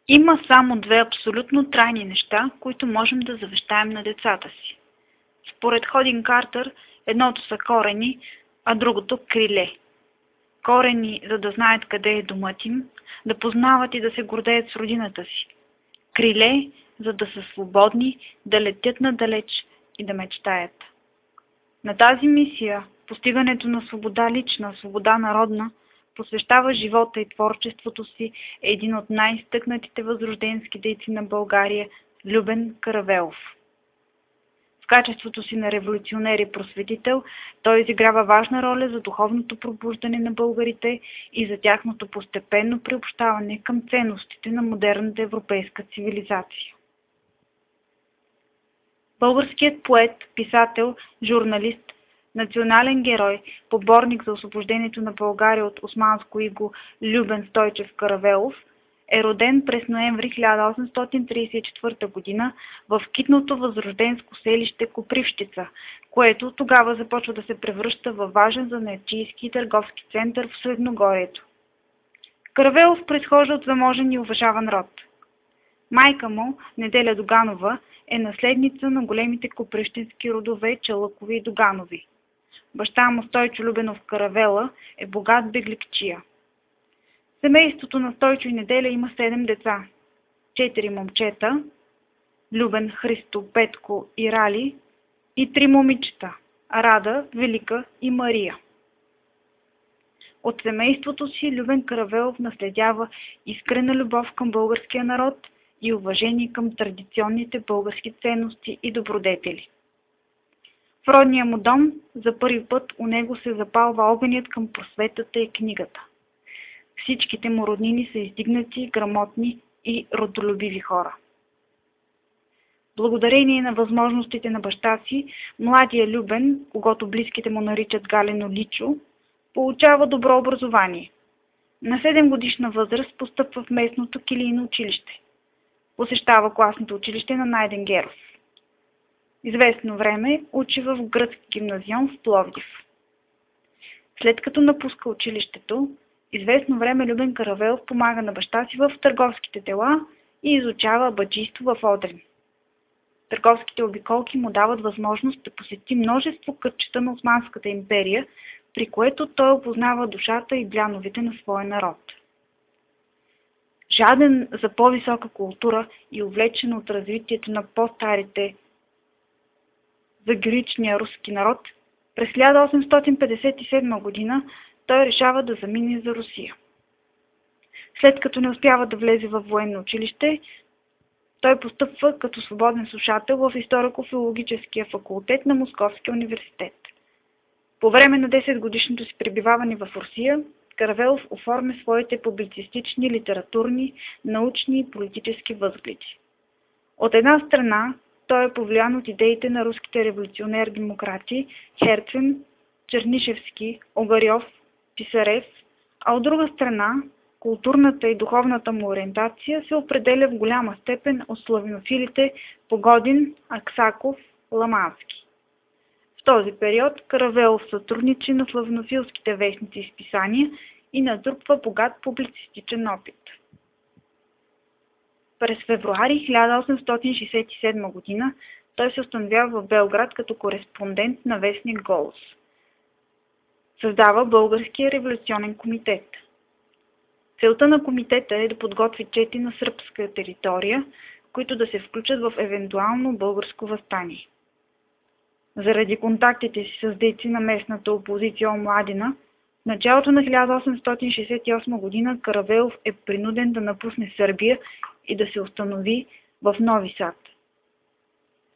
Има само две абсолютно трайни неща, които можем да завещаем на децата си. Според Ходин Картер, едното са корени, а другото криле. Корени, за да знаят къде е домът им, да познават и да се гордеят с родината си. Криле, за да са свободни, да летят надалеч и да мечтаят. На тази мисия, постигането на свобода лична, свобода народна, посвещава живота и творчеството си един от най-изтъкнатите възрожденски дейци на България, Любен Каравелов. В качеството си на революционер и просветител, той изиграва важна роля за духовното пробуждане на българите и за тяхното постепенно приобщаване към ценностите на модерната европейска цивилизация. Българският поет, писател, журналист, национален герой, поборник за освобождението на България от османско иго Любен Стойчев Каравелов е роден през ноември 1834 г. в китното възрожденско селище Копривщица, което тогава започва да се превръща във важен занаятчийски и търговски център в Средногорието. Каравелов произхожда от заможен и уважаван род. Майка му, Неделя Доганова, е наследница на големите копривщински родове Чалъкови и Доганови. Баща му Стойчо Любенов Каравела е богат бегликчия. Семейството на Стойчо и Неделя има 7 деца. 4 момчета – Любен, Христо, Петко и Рали, и 3 момичета – Рада, Велика и Мария. От семейството си Любен Каравелов наследява искрена любов към българския народ и уважение към традиционните български ценности и добродетели. В родния му дом за първи път у него се запалва огънят към просветата и книгата. Всичките му роднини са издигнати, грамотни и родолюбиви хора. Благодарение на възможностите на баща си, младия Любен, когото близките му наричат Галено Личо, получава добро образование. На 7 годишна възраст постъпва в местното килийно училище. Посещава класното училище на Найден Геров. Известно време учи в гръцки гимназион в Пловдив. След като напуска училището, известно време Любен Каравелов помага на баща си в търговските дела и изучава абаджийство в Одрин. Търговските обиколки му дават възможност да посети множество кътчета на Османската империя, при което той опознава душата и бляновете на своя народ. Жаден за по-висока култура и увлечен от развитието на по-старите за героичния руски народ, през 1857 година той решава да замине за Русия. След като не успява да влезе във военно училище, той постъпва като свободен слушател в историко-филологическия факултет на Московския университет. По време на 10-годишното си пребиваване в Русия, Каравелов оформя своите публицистични, литературни, научни и политически възгледи. От една страна, той е повлиян от идеите на руските революционер-демократи Херцен, Чернишевски, Огарьов, Писарев, а от друга страна, културната и духовната му ориентация се определя в голяма степен от славянофилите Погодин, Аксаков, Ламански. В този период Каравелов сътрудничи на славянофилските вестници и списания и натрупва богат публицистичен опит. През февруари 1867 г. той се установява в Белград като кореспондент на вестник Голос. Създава Българския революционен комитет. Целта на комитета е да подготви чети на сръбска територия, които да се включат в евентуално българско въстание. Заради контактите си с дейци на местната опозиция Омладина, в началото на 1868 г. Каравелов е принуден да напусне Сърбия и да се установи в Нови Сад.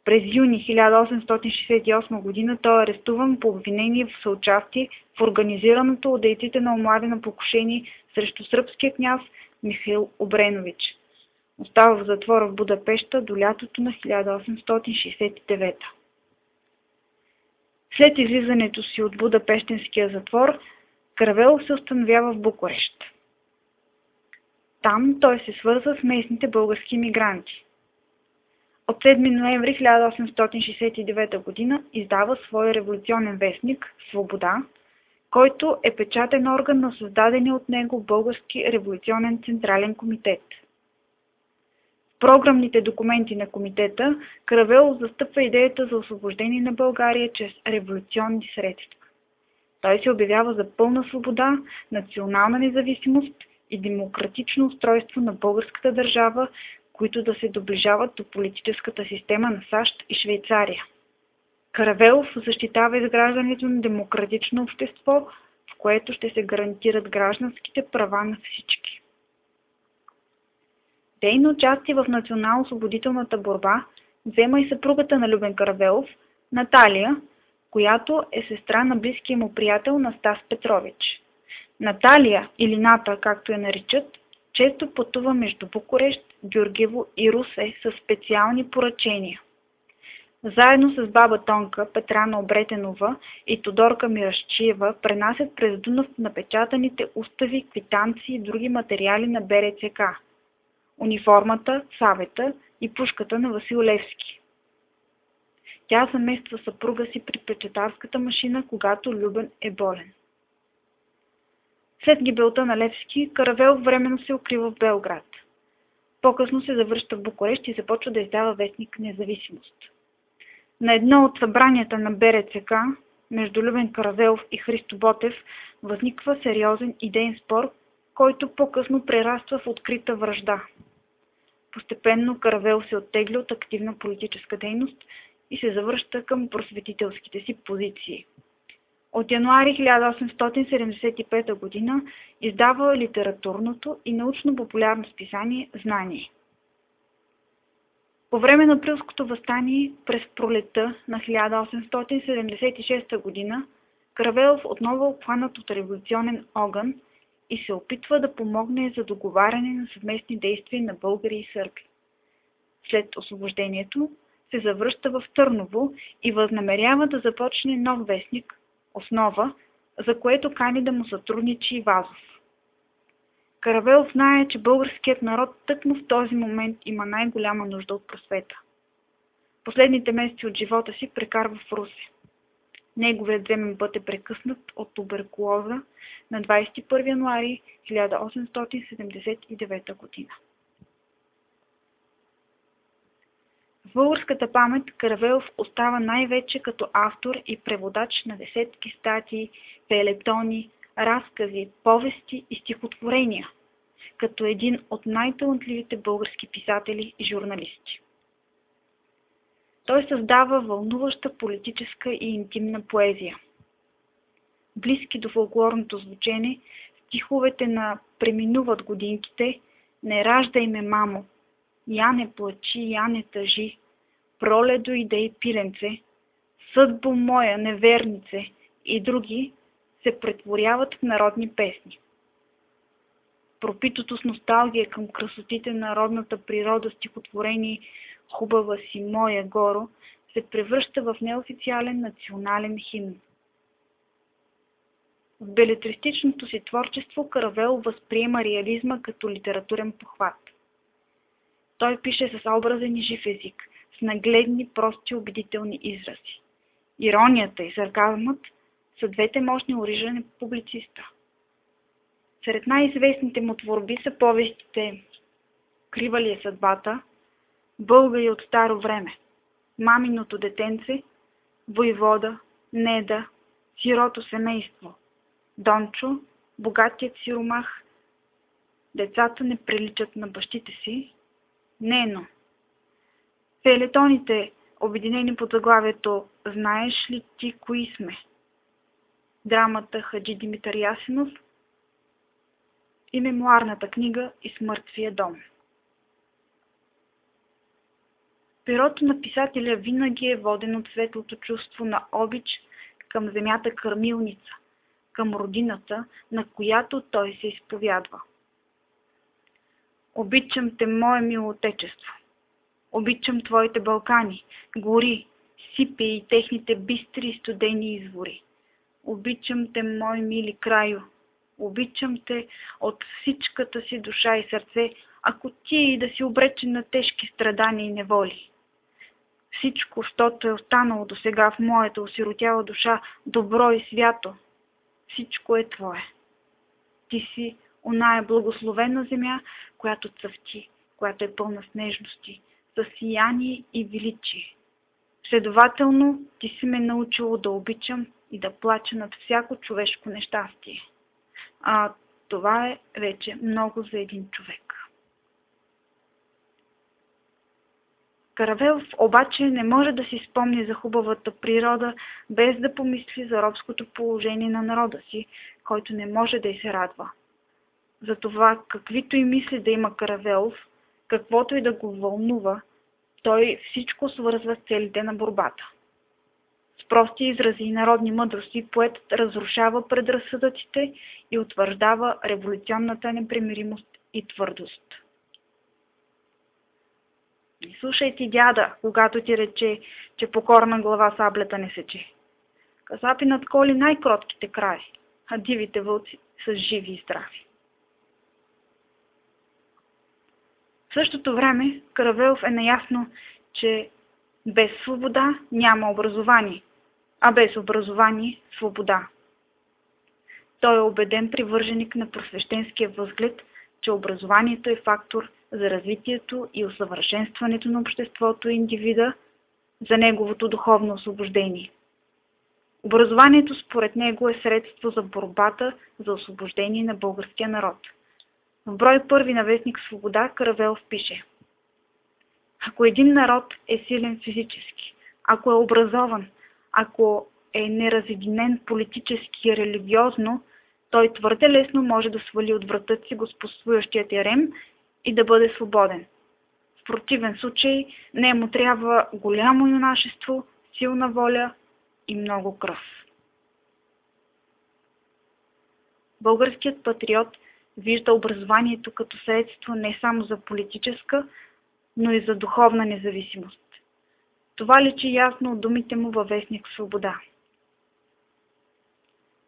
През юни 1868 г. той е арестуван по обвинение в съучастие в организираното от дейците на Омладина покушение срещу сръбския княз Михаил Обренович. Остава в затвора в Будапеща до лятото на 1869. След излизането си от Будапештинския затвор, Каравелов се установява в Букурещ. Там той се свързва с местните български мигранти. От 7 ноември 1869 г. издава свой революционен вестник «Свобода», който е печатен орган на създадения от него Български революционен централен комитет. програмните документи на комитета Каравелов застъпва идеята за освобождение на България чрез революционни средства. Той се обявява за пълна свобода, национална независимост и демократично устройство на българската държава, които да се доближават до политическата система на САЩ и Швейцария. Каравелов защитава изграждането на демократично общество, в което ще се гарантират гражданските права на всички. Дейно участие в национално-освободителната борба взема и съпругата на Любен Каравелов, Наталия, която е сестра на близкия му приятел Настас Петрович. Наталия, или Ната, както я наричат, често пътува между Букурещ, Гюргево и Русе със специални поръчения. Заедно с баба Тонка, Петрана Обретенова и Тодорка Мирашчиева пренасят през Дунав напечатаните устави, квитанции и други материали на БРЦК, униформата, савета и пушката на Васил Левски. Тя замества съпруга си при печатарската машина, когато Любен е болен. След гибелта на Левски, Каравелов временно се укрива в Белград. По-късно се завръща в Букурещ и започва да издава вестник Независимост. На едно от събранията на БРЦК между Любен Каравелов и Христо Ботев възниква сериозен идеен спор, който по-късно прераства в открита вражда. Постепенно Каравелов се оттегля от активна политическа дейност и се завръща към просветителските си позиции. От януари 1875 г. издава литературното и научно-популярно списание «Знание». По време на Априлското въстание през пролетта на 1876 г. Каравелов отново е обхванат от революционен огън и се опитва да помогне за договаряне на съвместни действия на българи и сърби. След освобождението се завръща в Търново и възнамерява да започне нов вестник «Основа», за което кани да му сътрудничи Вазов. Каравелов знае, че българският народ тъкмо в този момент има най-голяма нужда от просвета. Последните месеци от живота си прекарва в Русе. Неговият земен път е прекъснат от туберкулоза на 21 януари 1879 година. В българската памет Каравелов остава най-вече като автор и преводач на десетки статии, фейлетони, разкази, повести и стихотворения, като един от най-талантливите български писатели и журналисти. Той създава вълнуваща политическа и интимна поезия. Близки до фолклорното звучене, стиховете на «Преминуват годинките», «Не раждай ме, мамо», «Я не плачи, я не тъжи», «Проле дойде и пиленце», «Съдбо моя, невернице» и други се претворяват в народни песни. Пропитото с носталгия към красотите на родната природа стихотворение «Хубава си моя горо» се превръща в неофициален национален химн. В белетристичното си творчество Каравелов възприема реализма като литературен похват. Той пише с образен и жив език, с нагледни, прости, убедителни изрази. Иронията и сарказмът са двете мощни оръжия на публициста. Сред най-известните му творби са повестите «Крива ли е съдбата», «Българи от старо време», «Маминото детенце», «Войвода», «Неда», «Сирото семейство», «Дончо», «Богатият сиромах», «Децата не приличат на бащите си», «Нено». Фейлетоните, обединени под заглавието «Знаеш ли ти кои сме?», драмата Хаджи Димитър Ясинов и мемоарната книга «И с мъртвия дом». Перото на писателя винаги е водено от светлото чувство на обич към земята кърмилница, към родината, на която той се изповядва. Обичам те, мое мило отечество. Обичам твоите Балкани, гори, сипи и техните бистри и студени извори. Обичам те, мой мили крайо. Обичам те от всичката си душа и сърце, ако ти и да си обречен на тежки страдания и неволи. Всичко, щото е останало досега в моята осиротяла душа, добро и свято, всичко е твое. Ти си оная благословена земя, която цъфти която е пълна с нежности, с сияние и величие. Следователно, ти си ме научило да обичам и да плача над всяко човешко нещастие. А това е вече много за един човек. Каравелов обаче не може да си спомни за хубавата природа, без да помисли за робското положение на народа си, който не може да й се радва. Затова, каквито и мисли да има Каравелов, каквото и да го вълнува, той всичко свързва с целите на борбата. С прости изрази и народни мъдрости поетът разрушава предразсъдъците и утвърждава революционната непримиримост и твърдост. Не слушай ти дяда, когато ти рече, че покорна глава саблята не сече. Касапи надколи най-кротките краи, а дивите вълци са живи и здрави. В същото време Каравелов е наясно, че без свобода няма образование, а без образование – свобода. Той е убеден привърженик на просвещенския възглед, че образованието е фактор за развитието и усъвършенстването на обществото и индивида, за неговото духовно освобождение. Образованието според него е средство за борбата за освобождение на българския народ. В брой 1 на вестник Свобода Каравелов пише: ако един народ е силен физически, ако е образован, ако е неразединен политически и религиозно, той твърде лесно може да свали от вратът си господствуващият ярем и да бъде свободен. В противен случай не му трябва голямо юнашество, силна воля и много кръв. Българският патриот вижда образованието като средство не само за политическа, но и за духовна независимост. Това личи ясно от думите му във вестник Свобода.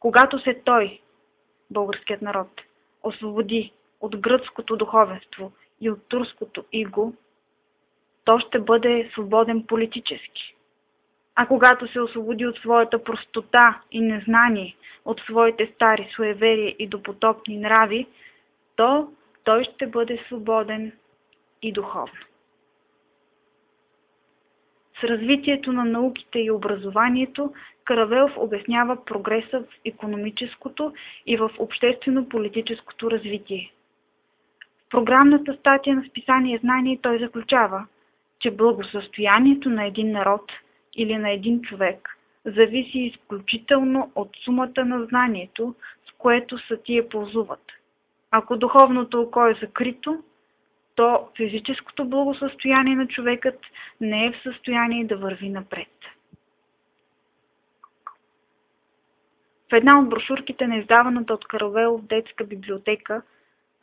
Когато се той, българският народ, освободи от гръцкото духовенство и от турското иго, то ще бъде свободен политически. А когато се освободи от своята простота и незнание, от своите стари суеверия и допотопни нрави, то той ще бъде свободен и духовно. С развитието на науките и образованието Каравелов обяснява прогреса в икономическото и в обществено-политическото развитие. В програмната статия на списание Знание той заключава, че благосъстоянието на един народ или на един човек зависи изключително от сумата на знанието, с което са тия ползуват. Ако духовното око е закрито, то физическото благосъстояние на човекът не е в състояние да върви напред. В една от брошурките на издаваната от Каравелов детска библиотека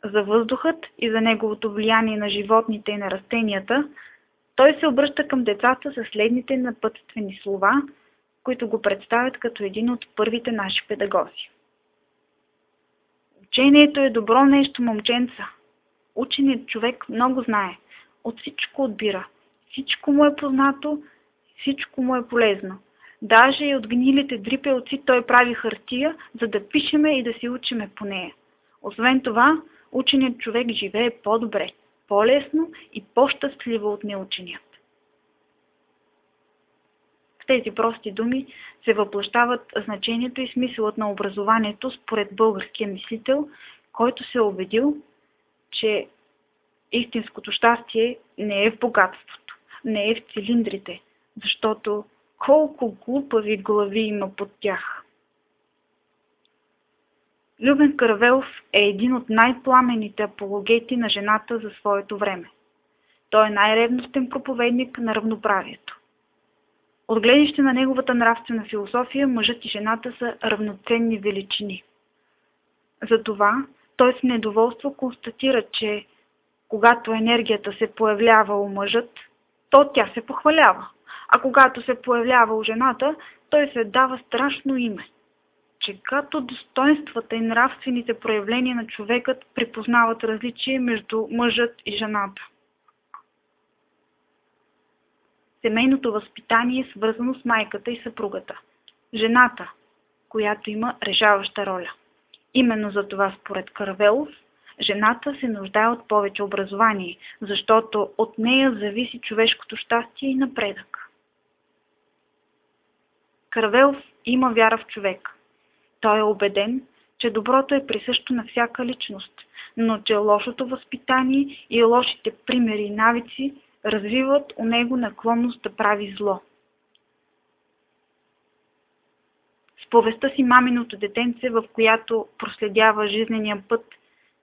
за въздухът и за неговото влияние на животните и на растенията, той се обръща към децата със следните напътствени слова, които го представят като един от първите наши педагози. Учението е добро нещо, момченца. Ученият човек много знае, от всичко отбира, всичко му е познато, всичко му е полезно. Даже и от гнилите дрипелци той прави хартия, за да пишеме и да си учиме по нея. Освен това, ученият човек живее по-добре, по-лесно и по-щастливо от неученият. В тези прости думи се въплъщават значението и смисълът на образованието според българския мислител, който се е убедил, че истинското щастие не е в богатството, не е в цилиндрите, защото колко глупави глави има под тях. Любен Каравелов е един от най-пламените апологети на жената за своето време. Той е най-ревностен проповедник на равноправието. От гледище на неговата нравствена философия, мъжът и жената са равноценни величини. Затова той с недоволство констатира, че когато енергията се появлява у мъжът, то тя се похвалява, а когато се появлява у жената, той се дава страшно име. Че като достоинствата и нравствените проявления на човекът припознават различие между мъжът и жената. Семейното възпитание е свързано с майката и съпругата. Жената, която има решаваща роля. Именно за това, според Каравелов, жената се нуждае от повече образование, защото от нея зависи човешкото щастие и напредък. Каравелов има вяра в човека. Той е убеден, че доброто е присъщо на всяка личност, но че лошото възпитание и лошите примери и навици развиват у него наклонност да прави зло. В повестта си "Маминото детенце", в която проследява жизнения път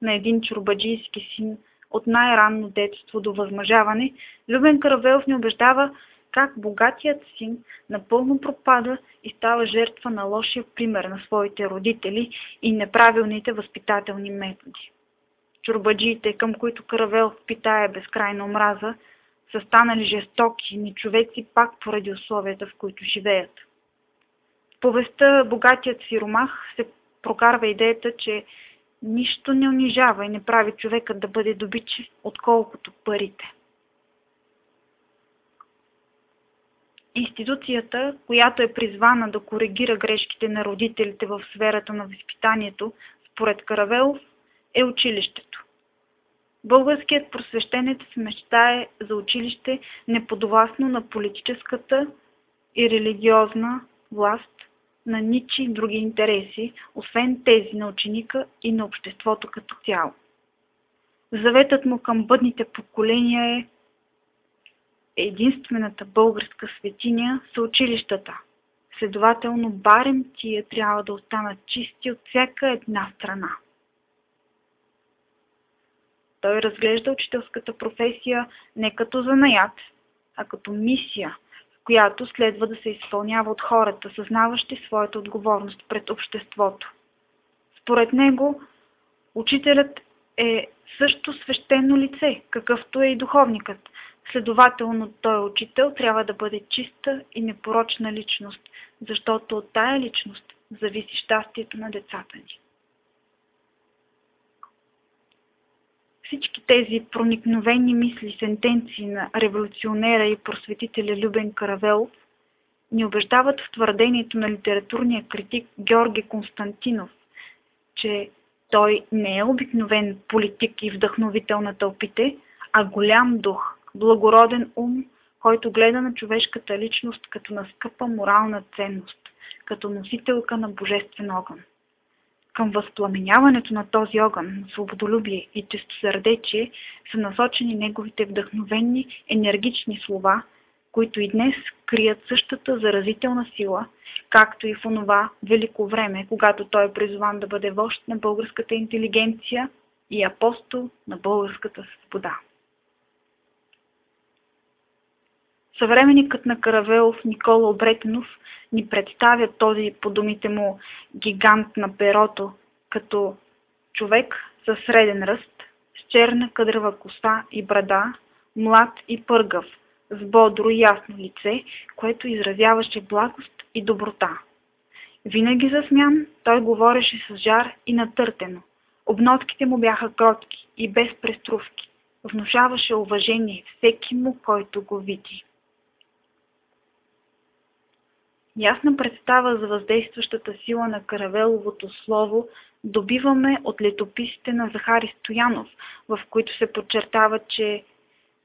на един чорбаджийски син от най-ранно детство до възмъжаване, Любен Каравелов ни убеждава как богатият син напълно пропада и става жертва на лошия пример на своите родители и неправилните възпитателни методи. Чорбаджиите, към които Каравелов питае безкрайна омраза, са станали жестоки, нечовеци пак поради условията, в които живеят. В повестта "Богатият сиромах" се прокарва идеята, че нищо не унижава и не прави човекът да бъде добиче, отколкото парите. Институцията, която е призвана да коригира грешките на родителите в сферата на възпитанието, според Каравелов, е училището. Българският просвещенец мечтае за училище неподвластно на политическата и религиозна власт, на ничии други интереси, освен тези на ученика и на обществото като цяло. Заветът му към бъдните поколения е: единствената българска светиня са училищата. Следователно, барем тия трябва да останат чисти от всяка една страна. Той разглежда учителската професия не като занаят, а като мисия, която следва да се изпълнява от хората, съзнаващи своята отговорност пред обществото. Според него, учителят е също свещено лице, какъвто е и духовникът. Следователно, той учител трябва да бъде чиста и непорочна личност, защото от тая личност зависи щастието на децата ни. Всички тези проникновени мисли, сентенции на революционера и просветителя Любен Каравелов ни убеждават в твърдението на литературния критик Георги Константинов, че той не е обикновен политик и вдъхновител на тълпите, а голям дух, благороден ум, който гледа на човешката личност като на скъпа морална ценност, като носителка на божествен огън. Към възпламеняването на този огън, на свободолюбие и чистосърдечие са насочени неговите вдъхновени, енергични слова, които и днес крият същата заразителна сила, както и в онова велико време, когато той е призован да бъде вожд на българската интелигенция и апостол на българската свобода. Съвременникът на Каравелов Никола Обретенов ни представя този, по думите му, гигант на перото, като човек със среден ръст, с черна къдрава коса и брада, млад и пъргав, с бодро и ясно лице, което изразяваше благост и доброта. Винаги засмян, той говореше с жар и натъртено. Обнотките му бяха кротки и без преструвки. Внушаваше уважение всеки му, който го види. Ясна представа за въздействащата сила на Каравеловото слово добиваме от летописите на Захари Стоянов, в които се подчертава, че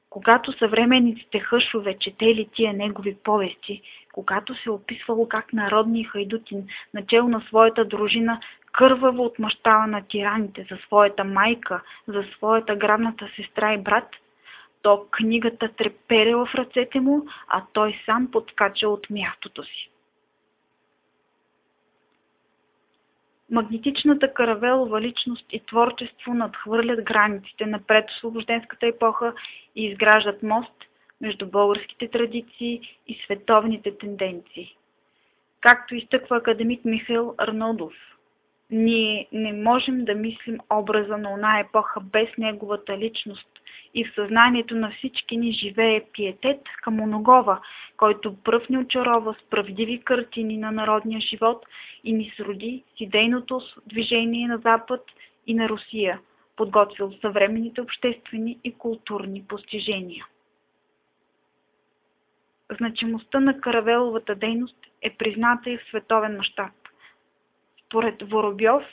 когато съвременниците хъшове четели тия негови повести, когато се описвало как народният хайдутин, начело на своята дружина, кърваво отмъщава на тираните за своята майка, за своята грабната сестра и брат, то книгата треперела в ръцете му, а той сам подскачал от мястото си. Магнетичната Каравелова личност и творчество надхвърлят границите на предосвобожденската епоха и изграждат мост между българските традиции и световните тенденции. Както изтъква академик Михаил Арнолдов, ние не можем да мислим образа на оная епоха без неговата личност и в съзнанието на всички ни живее пиетет към оногова, който пръв ни очарова с правдиви картини на народния живот и ни сроди с идейното движение на Запад и на Русия, подготвил съвременните обществени и културни постижения. Значимостта на Каравеловата дейност е призната и в световен мащаб. Според Воробьов,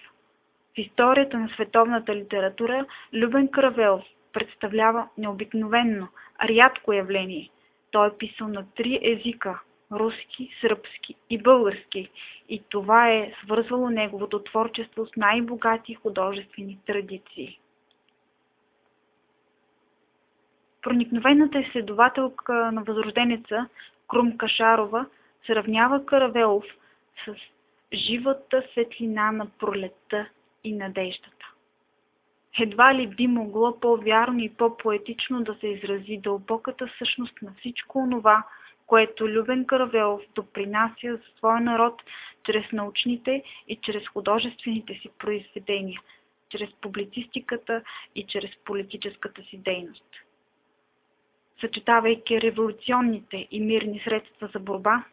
В историята на световната литература Любен Каравелов представлява необикновено, рядко явление. Той е писал на 3 езика – руски, сръбски и български, и това е свързвало неговото творчество с най-богати художествени традиции. Проникновената изследователка на Възрожденеца Крумка Шарова сравнява Каравелов с живата светлина на пролетта и надеждата. Едва ли би могло по-вярно и по-поетично да се изрази дълбоката същност на всичко онова, което Любен Каравелов допринася за своя народ чрез научните и чрез художествените си произведения, чрез публицистиката и чрез политическата си дейност. Съчетавайки революционните и мирни средства за борба,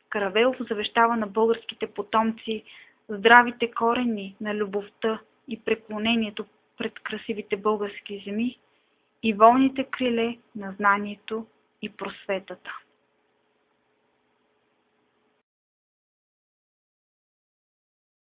Каравелов завещава на българските потомци здравите корени на любовта и преклонението пред красивите български земи и волните криле на знанието и просветата.